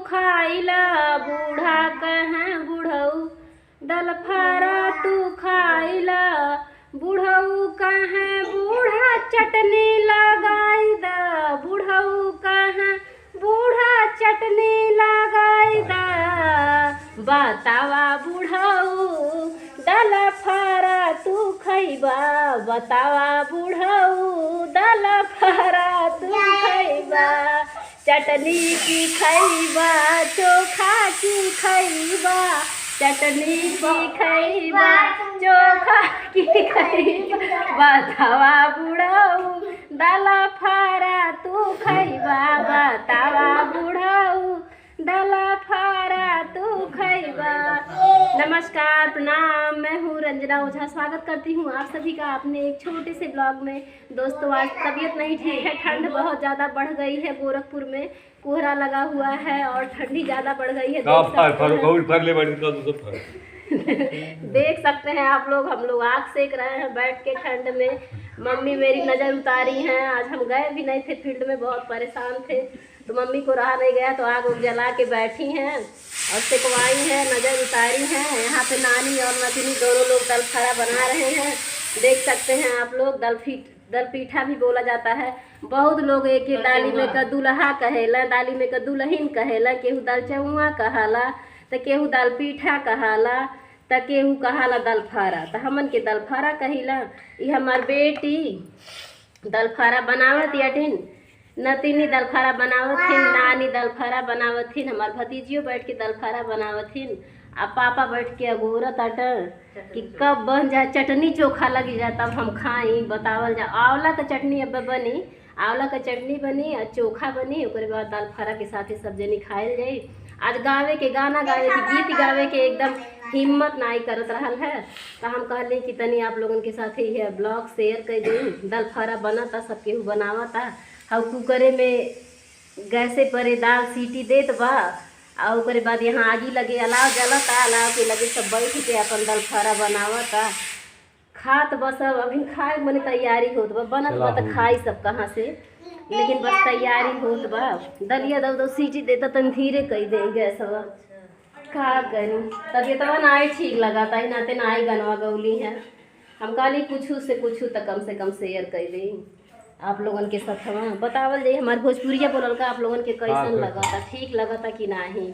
खाइला बूढ़ा कहाँ बुढ़ऊ दल फारा तू खाइला बुढ़ऊ कहाँ बूढ़ा चटनी लगाई दा बुढ़ऊ कहाँ बूढ़ा चटनी लगाई दा बतावा बुढ़ऊ दल फारा तू खैबा बतावा बुढ़ऊ दल फारा तू खैबा चटनी की खैबा चोखा की खैबा चटनी की खैबा चोखा की खैबा बतावा बुढ़ऊ दल फारा तू खैबा बतावा बुढ़ऊ दल फारा तू खैबा। नमस्कार प्रणाम, मैं हूँ रंजना ओझा। स्वागत करती हूँ आप सभी का अपने एक छोटे से ब्लॉग में। दोस्तों आज तबीयत नहीं ठीक है, ठंड बहुत ज़्यादा बढ़ गई है। गोरखपुर में कोहरा लगा हुआ है और ठंडी ज़्यादा बढ़ गई है। देख सकते हैं आप लोग, हम लोग आग सेक रहे हैं बैठ के ठंड में। मम्मी मेरी नज़र उतारी हैं। आज हम गए भी नहीं थे फील्ड में, बहुत परेशान थे तो मम्मी को रहा नहीं गया तो आग उग जला के बैठी हैं और सेकवाई है, नज़र उतारी हैं। यहाँ पे नानी और नतिनी दोनों लोग दल फरा बना रहे हैं। देख सकते हैं आप लोग, दल पीठा भी बोला जाता है। बहुत लोग एक ही दाली में का दुल्हा कहेला, दाली में का दुल्हन कहेला, केहू दाल चौआ कहाला तो केहू दाल पीठा कहाला तो केहू कहाला दल फारा। तो हमन के दल फारा कहिला। ये हमार बेटी दल फारा बनावत यटिन, नतिनी दल फारा बनावथिन, नानी दल फारा बनावथिन, हमार भतीजियों बैठ के दल फारा बनावथिन। आ पापा बैठ के अगोरत अटर कि कब बन जाए, चटनी चोखा लगी जाए तब हम खाई। बतावल जा आंवला का चटनी अब बनी, आंवला का चटनी बनी और चोखा बनी, उसके बाद दाल फारा के साथ ही सब जनी खाए जाई। आज गावे के गाना गावे के गीत गावे के एकदम हिम्मत नहीं करत रहल है तो हम कहली कि तनी आप लोगन के साथ ही है ब्लॉग शेयर कर दी। दल फारा बनता, सब केहू बनावता। और कुकरे में गैसे पर दाल सीटी देत बा और उसके बाद यहाँ आगी लगे अलाव जलता, अलाव के लगे सब बैठ के अपन दल फारा बनावता खात बस। अभी खाए मने तैयारी होत बा, बनत बा तो खाई सब कहाँ से, लेकिन बस तैयारी होत बा। दलिया दो सीटी देता तन धीरे कही दे गैस का करी तबियतवा नाई ठीक लगाता ही नाते नाई गनवा गौली है। हम कहली कुछ से कुछ तो कम से कम शेयर कर दी आप लोगन के साथ। बतावल जाइए हमारे भोजपुरिया बोलल का आप लोगन के कैसन लगता, ठीक लगता कि नहीं।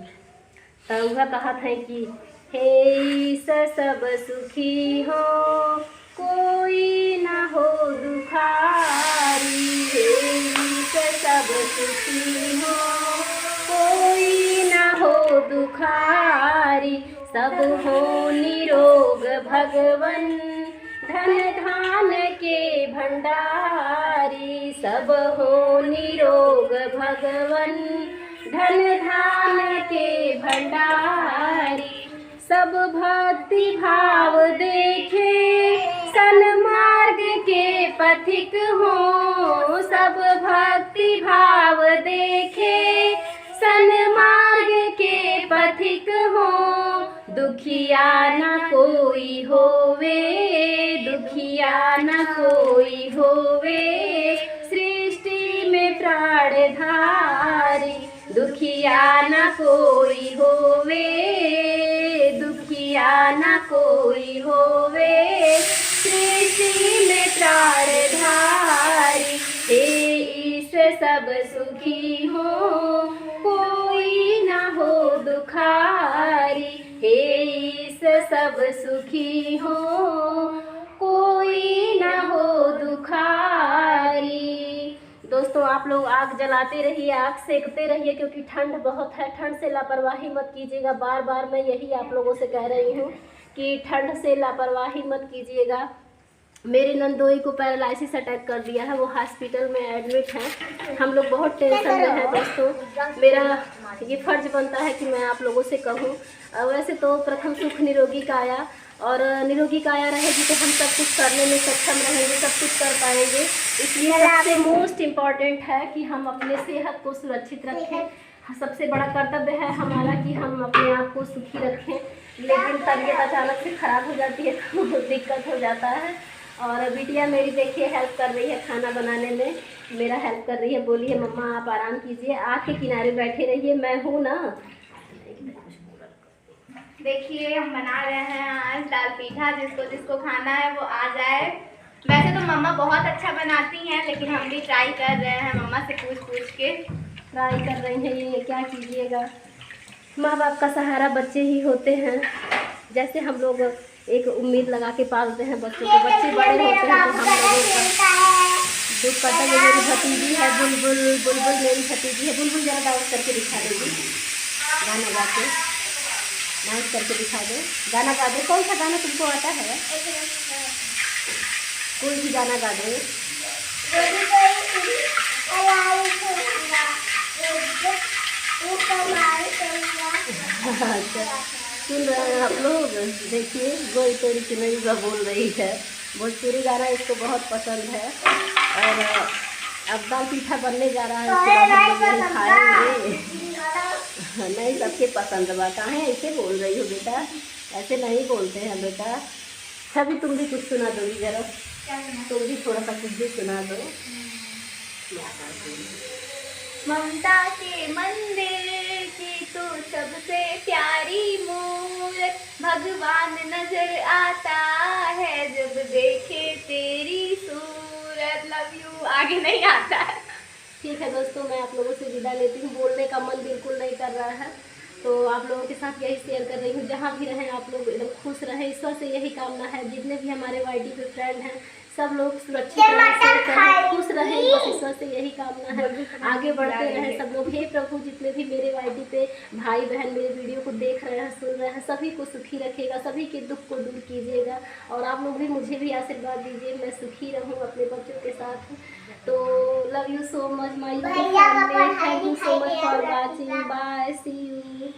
तो वह कहत है कि हे सब सुखी हो कोई ना हो दुखारी, हे सब सुखी हो कोई ना हो दुखारी, सब हो निरोग भगवन धन धान के भंडारी, सब हो निरोग भगवन धन धान के भंडारी, सब भक्ति भाव देखे सन्मार्ग के पथिक हो, सब भक्ति भाव देखे सन्मार्ग के पथिक हो, दुखिया न कोई होवे, दुखिया न कोई होवे, सृष्टि में प्राणधारी, दुखिया न कोई होवे, दुखिया न कोई होवे, सृष्टि में प्राणधारी, हे ईश्वर सब सुखी हो कोई न हो दुखारी, हे ईश्वर सब सुखी हो कोई न हो दुखारी। दोस्तों आप लोग आग जलाते रहिए, आग सेकते रहिए क्योंकि ठंड बहुत है। ठंड से लापरवाही मत कीजिएगा। बार बार मैं यही आप लोगों से कह रही हूँ कि ठंड से लापरवाही मत कीजिएगा। मेरे नंदोई को पैरालिसिस अटैक कर दिया है, वो हॉस्पिटल में एडमिट है। हम लोग बहुत टेंशन में हैं दोस्तों। मेरा ये फर्ज बनता है कि मैं आप लोगों से कहूँ। वैसे तो प्रथम सुख निरोगी काया, और निरोगी काया रहेगी तो हम सब कुछ करने में सक्षम रहेंगे, सब कुछ कर पाएंगे। इसलिए सबसे मोस्ट इम्पॉर्टेंट है कि हम अपने सेहत को सुरक्षित रखें। सबसे बड़ा कर्तव्य है हमारा कि हम अपने आप को सुखी रखें। लेकिन तबीयत अचानक से ख़राब हो जाती है तो दिक्कत हो जाता है। और बिटिया मेरी देखिए हेल्प कर रही है खाना बनाने में, मेरा हेल्प कर रही है। बोली है मम्मा आप आराम कीजिए, आँख के किनारे बैठे रहिए, मैं हूँ ना। देखिए हम बना रहे हैं आज दाल पीठा, जिसको जिसको खाना है वो आ जाए। वैसे तो मम्मा बहुत अच्छा बनाती हैं, लेकिन हम भी ट्राई कर रहे हैं, मम्मा से पूछ पूछ के ट्राई कर रही हैं। ये क्या कीजिएगा, माँ बाप का सहारा बच्चे ही होते हैं। जैसे हम लोग एक उम्मीद लगा के पालते हैं बच्चों को, बच्चे बड़े होते हैं तो हम लोगों का दुख करता है। मेरी भतीजी है बुलबुल, बुलबुल मेरी भतीजी है। बुलबुल जरा डांस करके दिखा देगी, गाना गा के डांस करके दिखा दो, गाना गा दो। कौन सा गाना तुमको आता है? कोई भी गाना गा दो। अच्छा सुन रहे हैं आप लोग, देखिए गोई तोरी चुनरी का बोल रही है। भोजपुरी गाना इसको बहुत पसंद है। और अब दाल पीठा बनने जा रहा है, उसके बाद हम लोग खाएंगे। नहीं सबके पसंद बा, काहे ऐसे बोल रही हो बेटा, ऐसे नहीं बोलते हैं बेटा। अभी तुम भी कुछ सुना दोगी जरा, तुम भी थोड़ा सा कुछ भी सुना दो। ममता के मंदिर की तू सबसे प्यारी मूरत, भगवान नजर आता है जब देखे तेरी सूरत। Love you. आगे नहीं आता है। ठीक है दोस्तों, मैं आप लोगों से विदा लेती हूँ। बोलने का मन बिल्कुल नहीं कर रहा है, तो आप लोगों के साथ यही शेयर कर रही हूँ। जहाँ भी रहें आप लोग एकदम खुश रहें, ईश्वर से यही कामना है। जितने भी हमारे वाईटी पे फ्रेंड हैं सब लोग सुरक्षित रहें, खुश रहें, बस ईश्वर से यही कामना है। आगे बढ़ते रहें सब लोग। हे प्रभु, जितने भी मेरे वाईटी पे भाई बहन मेरे वीडियो को देख रहे हैं, सुन रहे हैं, सभी को सुखी रखिएगा, सभी के दुख को दूर कीजिएगा। और आप लोग भी मुझे भी आशीर्वाद दीजिए, मैं सुखी रहूँ अपने बच्चों के साथ। तो love you so much my family, thank you so much for watching, bye, see you.